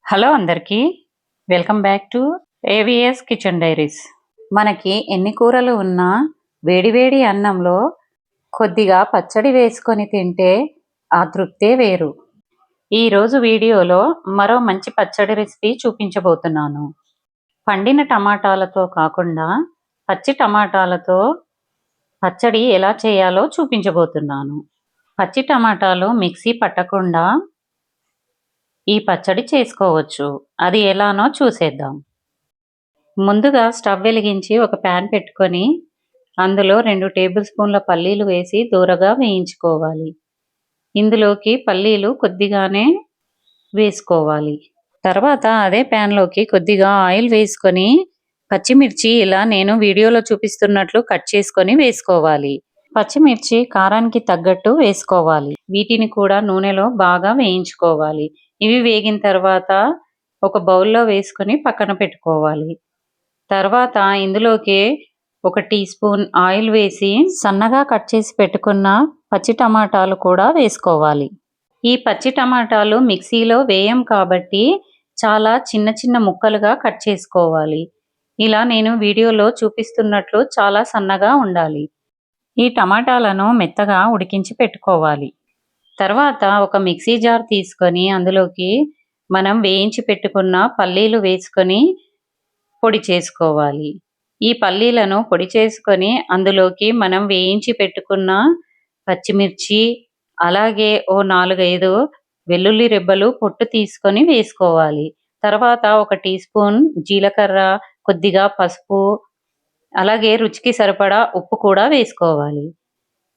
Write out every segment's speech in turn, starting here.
Hello అందరికీ welcome back to AVS kitchen diaries. మనకి ఎన్ని కూరలు ఉన్నా వేడివేడి అన్నంలో కొద్దిగా పచ్చడి వేసుకొని తింటే ఆ తృప్తే వేరు. ఈరోజు వీడియోలో మరో మంచి పచ్చడి రెసిపీ చూపించబోతున్నాను. పండిన టమాటాలతో కాకుండా పచ్చి టమాటాలతో పచ్చడి ఎలా చేయాలో చూపించబోతున్నాను. పచ్చి టమాటాలు మిక్సీ పట్టకుండా ఈ పచ్చడి చేసుకోవచ్చు. అది ఎలానో చూసేద్దాం. ముందుగా స్టవ్ వెలిగించి ఒక ప్యాన్ పెట్టుకొని అందులో 2 టేబుల్ స్పూన్ల పల్లీలు వేసి దూరగా వేయించుకోవాలి. ఇందులోకి పల్లీలు కొద్దిగానే వేసుకోవాలి. తర్వాత అదే ప్యాన్లోకి కొద్దిగా ఆయిల్ వేసుకొని పచ్చిమిర్చి ఇలా నేను వీడియోలో చూపిస్తున్నట్లు కట్ చేసుకొని వేసుకోవాలి. పచ్చిమిర్చి కారానికి తగ్గట్టు వేసుకోవాలి. వీటిని కూడా నూనెలో బాగా వేయించుకోవాలి. ఇవి వేగిన తర్వాత ఒక బౌల్లో వేసుకొని పక్కన పెట్టుకోవాలి. తర్వాత ఇందులోకి 1 టీ స్పూన్ ఆయిల్ వేసి సన్నగా కట్ చేసి పెట్టుకున్న పచ్చి టమాటాలు కూడా వేసుకోవాలి. ఈ పచ్చి టమాటాలు మిక్సీలో వేయం కాబట్టి చాలా చిన్న చిన్న ముక్కలుగా కట్ చేసుకోవాలి. ఇలా నేను వీడియోలో చూపిస్తున్నట్లు చాలా సన్నగా ఉండాలి. ఈ టమాటాలను మెత్తగా ఉడికించి పెట్టుకోవాలి. తర్వాత ఒక మిక్సీ జార్ తీసుకొని అందులోకి మనం వేయించి పెట్టుకున్న పల్లీలు వేసుకొని పొడి చేసుకోవాలి. ఈ పల్లీలను పొడి చేసుకొని అందులోకి మనం వేయించి పెట్టుకున్న పచ్చిమిర్చి, అలాగే ఓ 4-5 వెల్లుల్లి రెబ్బలు పొట్టు తీసుకొని వేసుకోవాలి. తర్వాత 1 టీ స్పూన్ జీలకర్ర, కొద్దిగా పసుపు, అలాగే రుచికి సరిపడా ఉప్పు కూడా వేసుకోవాలి.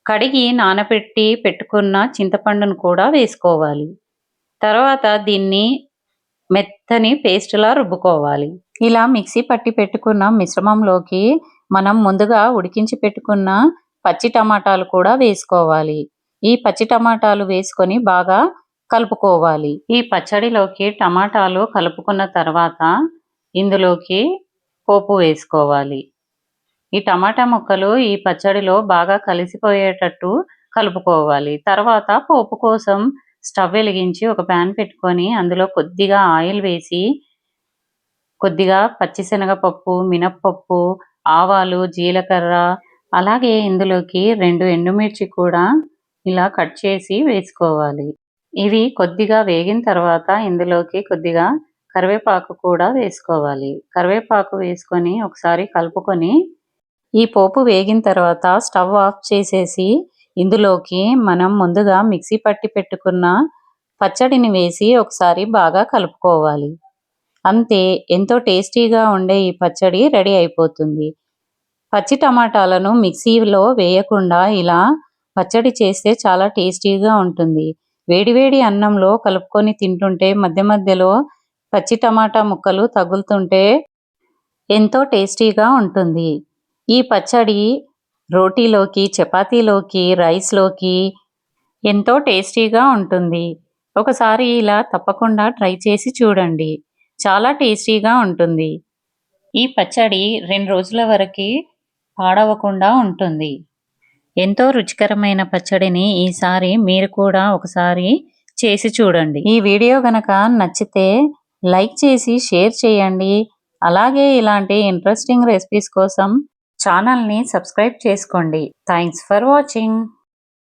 కడిగి నానబెట్టి పెట్టుకున్న చింతపండును కూడా వేసుకోవాలి. తర్వాత దీన్ని మెత్తని పేస్టులా రుబ్బుకోవాలి. ఇలా మిక్సీ పట్టి పెట్టుకున్న మిశ్రమంలోకి మనం ముందుగా ఉడికించి పెట్టుకున్న పచ్చి టమాటాలు కూడా వేసుకోవాలి. ఈ పచ్చి టమాటాలు వేసుకొని బాగా కలుపుకోవాలి. ఈ పచ్చడిలోకి టమాటాలు కలుపుకున్న తర్వాత ఇందులోకి పోపు వేసుకోవాలి. ఈ టమాటా ముక్కలు ఈ పచ్చడిలో బాగా కలిసిపోయేటట్టు కలుపుకోవాలి. తర్వాత పోపు కోసం స్టవ్ వెలిగించి ఒక ప్యాన్ పెట్టుకొని అందులో కొద్దిగా ఆయిల్ వేసి కొద్దిగా పచ్చిశనగపప్పు, మినప్పప్పు, ఆవాలు, జీలకర్ర, అలాగే ఇందులోకి 2 ఎండుమిర్చి కూడా ఇలా కట్ చేసి వేసుకోవాలి. ఇవి కొద్దిగా వేగిన తర్వాత ఇందులోకి కొద్దిగా కరివేపాకు కూడా వేసుకోవాలి. కరివేపాకు వేసుకొని ఒకసారి కలుపుకొని ఈ పోపు వేగిన తర్వాత స్టవ్ ఆఫ్ చేసేసి ఇందులోకి మనం ముందుగా మిక్సీ పట్టి పెట్టుకున్న పచ్చడిని వేసి ఒకసారి బాగా కలుపుకోవాలి. అంతే, ఎంతో టేస్టీగా ఉండే ఈ పచ్చడి రెడీ అయిపోతుంది. పచ్చి టమాటాలను మిక్సీలో వేయకుండా ఇలా పచ్చడి చేస్తే చాలా టేస్టీగా ఉంటుంది. వేడివేడి అన్నంలో కలుపుకొని తింటుంటే మధ్య మధ్యలో పచ్చి టమాటా ముక్కలు తగులుతుంటే ఎంతో టేస్టీగా ఉంటుంది. ఈ పచ్చడి రోటీలోకి, చపాతీలోకి, రైస్లోకి ఎంతో టేస్టీగా ఉంటుంది. ఒకసారి ఇలా తప్పకుండా ట్రై చేసి చూడండి. చాలా టేస్టీగా ఉంటుంది. ఈ పచ్చడి 2 రోజుల వరకు పాడవకుండా ఉంటుంది. ఎంతో రుచికరమైన పచ్చడిని ఈసారి మీరు కూడా ఒకసారి చేసి చూడండి. ఈ వీడియో గనక నచ్చితే లైక్ చేసి షేర్ చేయండి. అలాగే ఇలాంటి ఇంట్రెస్టింగ్ రెసిపీస్ కోసం ఛానల్ని సబ్స్క్రైబ్ చేసుకోండి. Thanks for watching.